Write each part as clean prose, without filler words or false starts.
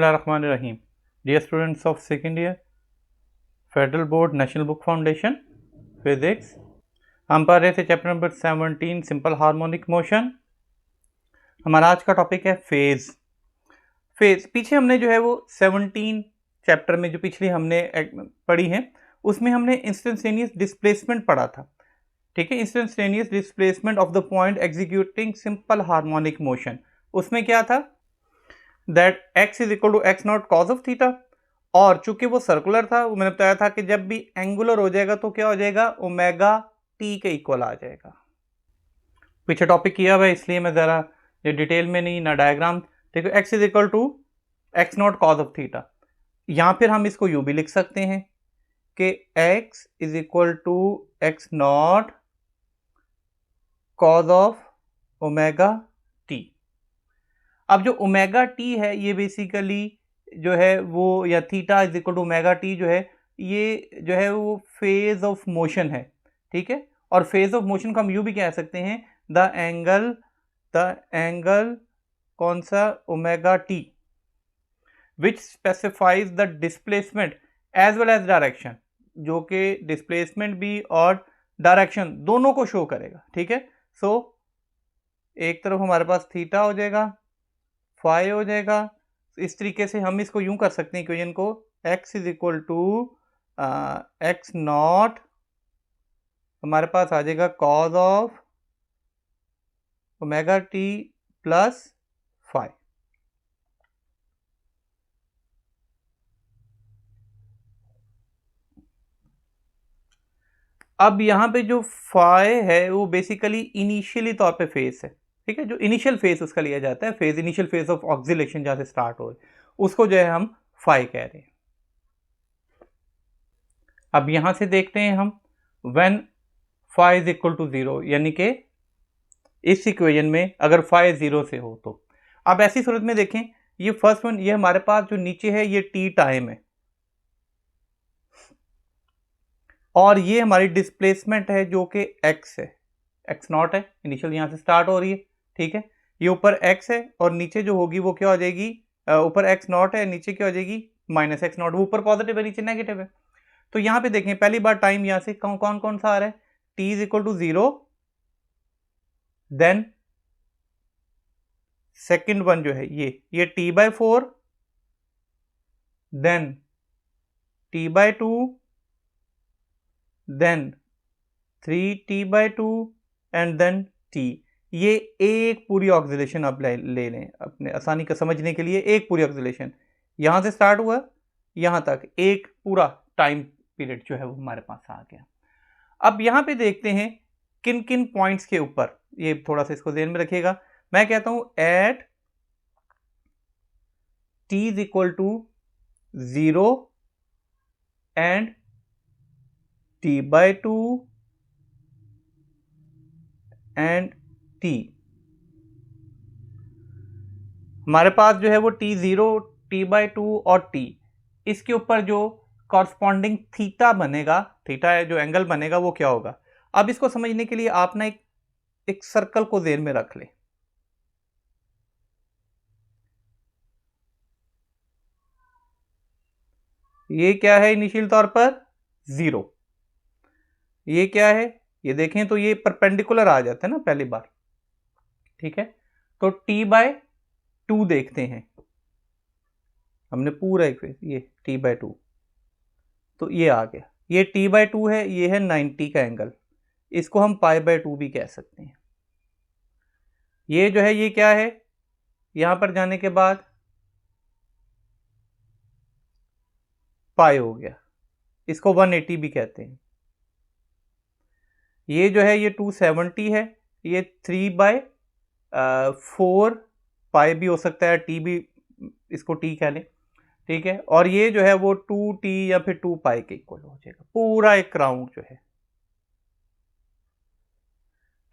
Bismillahirrahmanirrahim. Dear students of second year, Federal Board National Book Foundation, Physics, हम पढ़ रहे थे chapter number 17 simple harmonic motion. हमारा आज का टॉपिक है फेज। पीछे हमने जो है वो 17 चैप्टर में जो पिछली हमने पढ़ी है उसमें हमने इंस्टेंटेनियस डिस्प्लेसमेंट पढ़ा था। ठीक है, instantaneous displacement of the point executing simple harmonic motion. उसमें क्या था that x is equal to x naught cos of theta, और चूंकि वो सर्कुलर था वो मैंने बताया था कि जब भी एंगुलर हो जाएगा तो क्या हो जाएगा, ओमेगा टी के इक्वल आ जाएगा। पीछे टॉपिक किया हुआ है इसलिए मैं ज़रा ये डिटेल में नहीं ना डायग्राम। देखो x is equal to x naught cos of theta, या फिर हम इसको यूं भी लिख सकते हैं कि x is equal to x naught cos of omega t. अब जो ओमेगा टी है ये बेसिकली जो है वो, या theta is equal to omega t जो है ये जो है वो फेज ऑफ मोशन है। ठीक है, और फेज ऑफ मोशन को हम यूं भी कह सकते हैं द एंगल कौन सा, omega t, which specifies the displacement as well as direction, जो कि डिस्प्लेसमेंट भी और डायरेक्शन दोनों को शो करेगा। ठीक है, सो एक तरफ हमारे पास थीटा हो जाएगा, फाई हो जाएगा। इस तरीके से हम इसको यूं कर सकते हैं इक्वेशन को, x is equal to x naught हमारे पास आ जाएगा cos of omega t plus phi. अब यहां पे जो फाई है वो बेसिकली इनिशियली तौर पे फेस है। ठीक है, जो इनिशियल फेज उसका लिया जाता है, phase initial phase of oscillation जहां से स्टार्ट हो उसको जो है हम फाई कह रहे हैं। अब यहां से देखते हैं हम when phi is equal to 0, यानी कि इस इक्वेशन में अगर फाई 0 से हो तो। अब ऐसी सूरत में देखें ये फर्स्ट वन, ये हमारे पास जो नीचे है ये टी टाइम है और ये हमारी डिस्प्लेसमेंट है जो कि x है, x नॉट है, इनिशियल यहां से स्टार्ट हो रही है। ठीक है, ये ऊपर x है और नीचे जो होगी वो क्या हो जाएगी, ऊपर x नॉट है, नीचे क्या हो जाएगी माइनस एक्स नॉट। वो ऊपर पॉजिटिव है नीचे नेगेटिव है। तो यहां पे देखें पहली बार टाइम यहां से कौन सा आ रहा है, t is equal to 0, then second one जो है ये t/4, then t/2, then 3t/2 and then t। ये एक पूरी ऑक्सिलेशन आप ले लें अपने आसानी का समझने के लिए। एक पूरी ऑक्सिलेशन यहां से स्टार्ट हुआ यहां तक एक पूरा टाइम पीरियड जो है वो हमारे पास आ गया। अब यहां पे देखते हैं किन किन पॉइंट्स के ऊपर, ये थोड़ा सा इसको ध्यान में रखिएगा। मैं कहता हूं at t is equal to 0 and t/2 and t, हमारे पास जो है वो t0, t/2 और t, इसके ऊपर जो कॉरस्पॉन्डिंग थीटा बनेगा, थीटा है जो एंगल बनेगा वो क्या होगा। अब इसको समझने के लिए आप ना एक सर्कल को ज़हन में रख लें। ये क्या है इनिशियल तौर पर 0, ये क्या है ये देखें तो ये परपेंडिकुलर आ जाता है ना पहली बार। ठीक है, तो t/2 देखते हैं हमने पूरा एक फेज, ये t/2, तो ये आ गया, ये t/2 है, ये है 90 का एंगल, इसको हम π/2 भी कह सकते हैं। ये जो है ये क्या है, यहां पर जाने के बाद पाई हो गया, इसको 180 भी कहते हैं। ये जो है ये 270 है, ये 3/4 पाई भी हो सकता है, टी भी, इसको टी कह लें। ठीक है, और ये जो है वो 2t या फिर 2 पाई के इक्वल हो जाएगा पूरा एक राउंड जो है।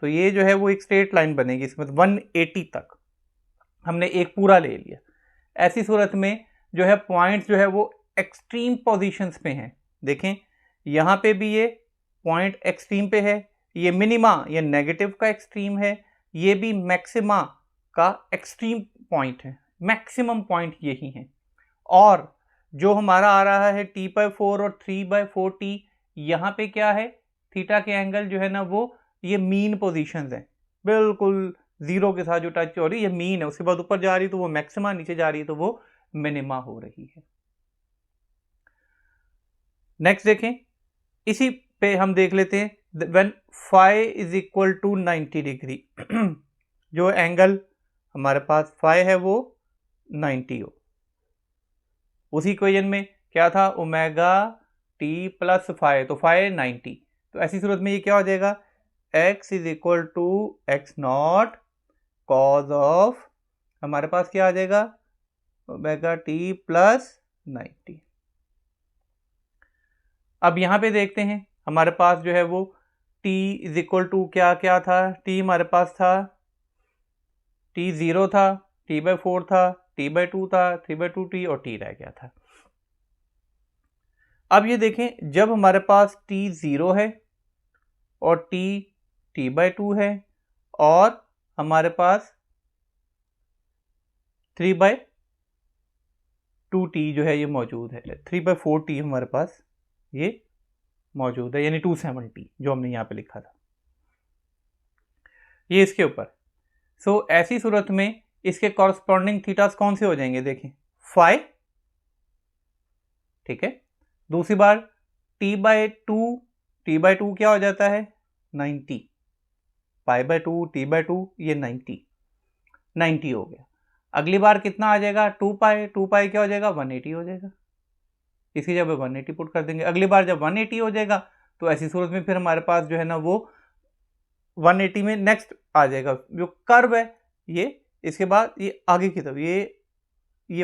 तो ये जो है वो एक स्ट्रेट लाइन बनेगी, इसमें 180 तक हमने एक पूरा ले लिया। ऐसी सूरत में जो है पॉइंट्स जो है वो एक्सट्रीम पोजीशंस पे हैं। देखें यहां पे भी ये पॉइंट एक्सट्रीम पे है, ये मिनिमा ये नेगेटिव का एक्सट्रीम है, ये भी मैक्सिमा का एक्सट्रीम पॉइंट है, मैक्सिमम पॉइंट यही है। और जो हमारा आ रहा है t/4 और 3/4t, यहाँ पे क्या है, थीटा के एंगल जो है ना वो ये मीन पोजीशंस हैं, बिल्कुल जीरो के साथ जो टच हो रही है ये मीन है, उसके बाद ऊपर जा रही है तो वो मैक्सिमा, नीचे जा रही है तो वो मिनिमा हो रही है। नेक्स्ट देखें, इसी पे हम देख लेते हैं when phi is equal to 90 degree जो एंगल हमारे पास फाई है वो 90 हो। उसी इक्वेशन में क्या था, ओमेगा टी प्लस फाई, तो फाई 90, तो ऐसी सूरत में ये क्या हो जाएगा, x is equal to x naught cos of, हमारे पास क्या आ जाएगा, ओमेगा टी प्लस 90। अब यहां पे देखते हैं हमारे पास जो है वो t इज इक्वल टू क्या क्या था, t हमारे पास था t 0 था, t/4 था, t/2 था, 3/2t और t रह गया था। अब ये देखें जब हमारे पास t 0 है और t t/2 है और हमारे पास 3/2t जो है ये मौजूद है, 3/4t हमारे पास ये मौजूद है, यानी 270 जो हमने यहाँ पे लिखा था ये इसके ऊपर। सो ऐसी सूरत में इसके कॉरस्पॉन्डिंग थीटास कौन से हो जाएंगे, देखें फाई, ठीक है, दूसरी बार t/2 क्या हो जाता है 90, π/2 t/2 ये 90 हो गया। अगली बार कितना आ जाएगा 2π क्या हो जाएगा 180 हो जाएगा, इसकी जगह 180 पुट कर देंगे। अगली बार जब 180 हो जाएगा तो ऐसी सूरत में फिर हमारे पास जो है ना वो 180 में नेक्स्ट आ जाएगा जो कर्व है ये, इसके बाद ये आगे की तरफ ये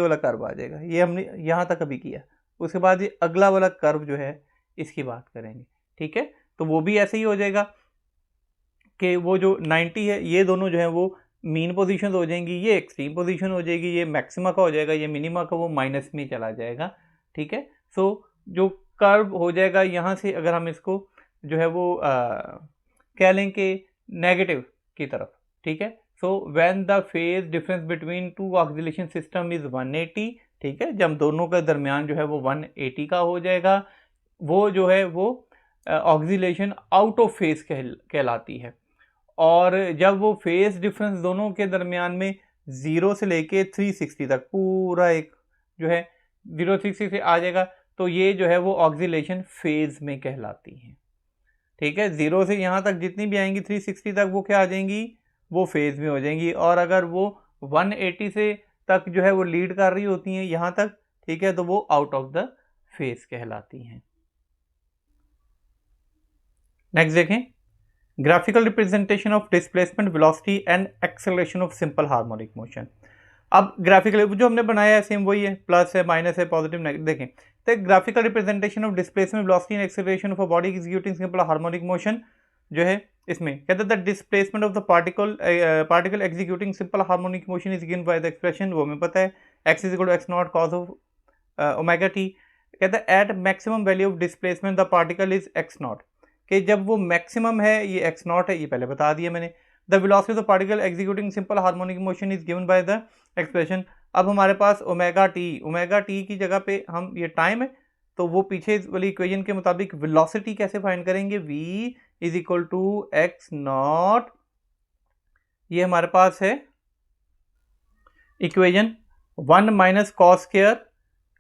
वाला कर्व आ जाएगा, ये हमने यहाँ तक अभी किया, उसके बाद ये अगला वाला कर्व जो है इसकी बात करेंगे, ठीक है। तो वो भी ऐसे ही हो जाएगा कि वो जो 90 है ये दोनों जो है वो मीन पोजीशन हो जाएंगी, ये एक्सट्रीम पोजीशन हो जाएगी, ये मैक्सिमा का हो जाएगा, ये मिनिमा का वो माइनस में चला जाएगा, ठीक है। सो जो कर्व हो जाएगा यहाँ से अगर हम इसको जो है वो कह लें कि नेगेटिव की तरफ, ठीक है। So when the phase difference between two oscillation system is 180, ठीक है, जब दोनों के दरमियान जो है वो 180 का हो जाएगा, वो जो है वो ऑक्सीलेशन आउट ऑफ फेज कहलाती है। और जब वो फेज डिफरेंस दोनों के दरमियान में 0 से लेके 360 तक पूरा एक जो है 0 360 से आ जाएगा तो ये जो है वो ऑक्सीलेशन फेज में कहलाती है, ठीक है। 0 से यहाँ तक जितनी भी आएंगी 360 तक वो क्या आ जाएंगी, वो फेज में हो जाएंगी। और अगर वो 180 से तक जो है वो लीड कर रही होती हैं यहाँ तक, ठीक है, तो वो आउट ऑफ द फेज कहलाती हैं। नेक्स्ट देखें, graphical representation of displacement, velocity and acceleration of simple harmonic motion. अब ग्राफिकल जो हमने बनाया है सेम वही है, प्लस है, माइनस है, पॉजिटिव, नेगेटिव। देखें तो graphical representation of displacement, velocity and acceleration of a body executing simple harmonic motion जो है इसमें कहते हैं the displacement of the particle executing simple harmonic motion is given by the expression, वो हमें पता है, x is equal to x naught cos of omega t. कहते हैं at maximum value of displacement the particle is x naught, कि जब वो maximum है ये एक्स नॉट है, ये पहले बता दिया मैंने। The velocity of the particle executing simple harmonic motion is given by the expression. अब हमारे पास ओमेगा टी की जगह पे हम ये टाइम है, तो वो पीछे वाली इक्वेशन के मुताबिक वेलोसिटी कैसे फाइंड करेंगे, v is equal to x naught, ये हमारे पास है equation 1 minus cos square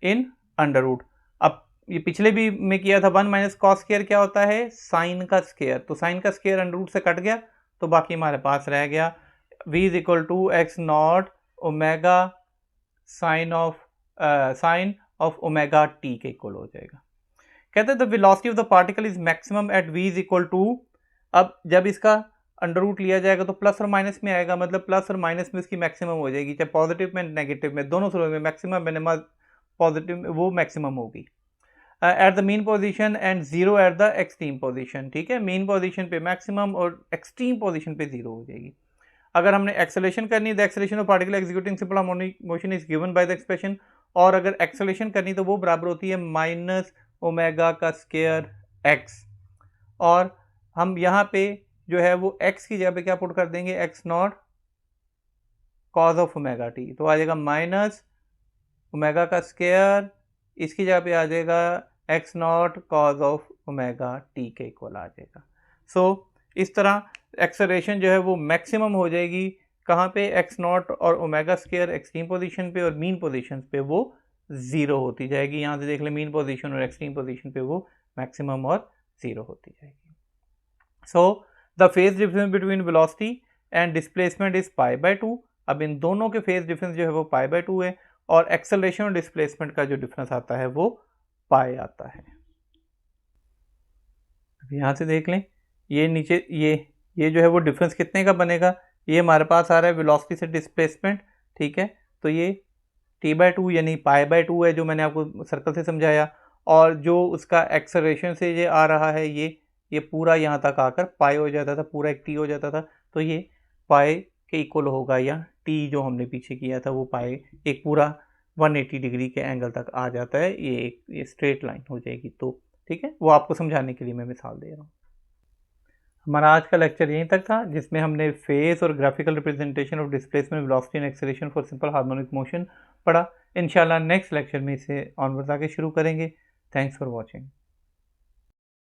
in under root. अब ये पिछले भी में किया था, 1 माइनस कॉस स्क्वायर क्या होता है, साइन का स्क्वायर, तो साइन का स्क्वायर अंडर रूट से कट गया तो बाकी हमारे पास रह गया v is equal to x naught omega sine of omega t के इक्वल हो जाएगा। कहते हैं the velocity of the particle is maximum at v is equal to, अब जब इसका अंडर रूट लिया जाएगा तो प्लस और माइनस में आएगा, मतलब प्लस और माइनस में इसकी मैक्सिमम हो जाएगी, चाहे पॉजिटिव में नेगेटिव में दोनों सूरत में मैक्सिमम मिनिमम पॉजिटिव में वो मैक्सिमम होगी at the mean position and 0 at the extreme position, ठीक है। मीन पोजीशन पे मैक्सिमम और एक्सट्रीम पोजीशन पे 0 हो जाएगी। अगर हमने एक्सेलरेशन करनी है, the acceleration of particle executing simple harmonic motion is given by the expression, और अगर एक्सेलरेशन करनी तो वो बराबर होती है माइनस ओमेगा का स्क्वायर एक्स, और हम यहाँ पे जो है वो x की जगह पे क्या पुट कर देंगे, x naught cos of omega T, तो आ जाएगा माइनस ओमेगा का स्क्वायर, इसकी जगह पे आ जाएगा x naught cos of omega t के इक्वल आ जाएगा। सो इस तरह एक्सेलरेशन जो है वो मैक्सिमम हो जाएगी कहाँ पे, एक्स नॉट और ओमेगा स्क्वायर एक्सट्रीम पोजीशन पे, और मीन पोजीशन पे वो ज़ीरो होती जाएगी। यहाँ से देख ले मीन पोजीशन और एक्सट्रीम पोजीशन पे वो मैक्सिमम और ज़ीरो होती जाएगी। So the phase difference between velocity and displacement is pi by 2। अब इन दोनों के फेज डिफरेंस जो है वो पाई बाय 2 है, और एक्सेलरेशन और डिस्प्लेसमेंट का जो डिफरेंस आता है वो पाई आता है। अब यहाँ से देख लें, ये नीचे ये जो है वो डिफरेंस कितने का बनेगा, ये हमारे पास आ रहा है वेलोसिटी से डिस्प्लेसमेंट, ठीक है। तो ये t/2 यानी पाई बाय 2 है जो मैंने आपको सर्कल से समझाया, और जो उसका एक्सेलरेशन से ये आ रहा है ये पूरा यहाँ तक आकर पाई हो जाता था, पूरा एक टी हो जाता था। तो ये पाई के इक्वल होगा, या टी जो हमने पीछे किया था वो पाई एक पूरा 180 डिग्री के एंगल तक आ जाता है, ये स्ट्रेट लाइन हो जाएगी। तो ठीक है, वो आपको समझाने के लिए मैं मिसाल दे रहा हूँ। हमारा आज का लेक्चर यहीं तक था, जिसमें हमने फेज और graphical representation of displacement, velocity and acceleration for simple harmonic motion पढ़ा। इंशाल्लाह नेक्स्ट लेक्चर में इसे ऑनवर्ड्स आगे शुरू करेंगे। Thanks for watching.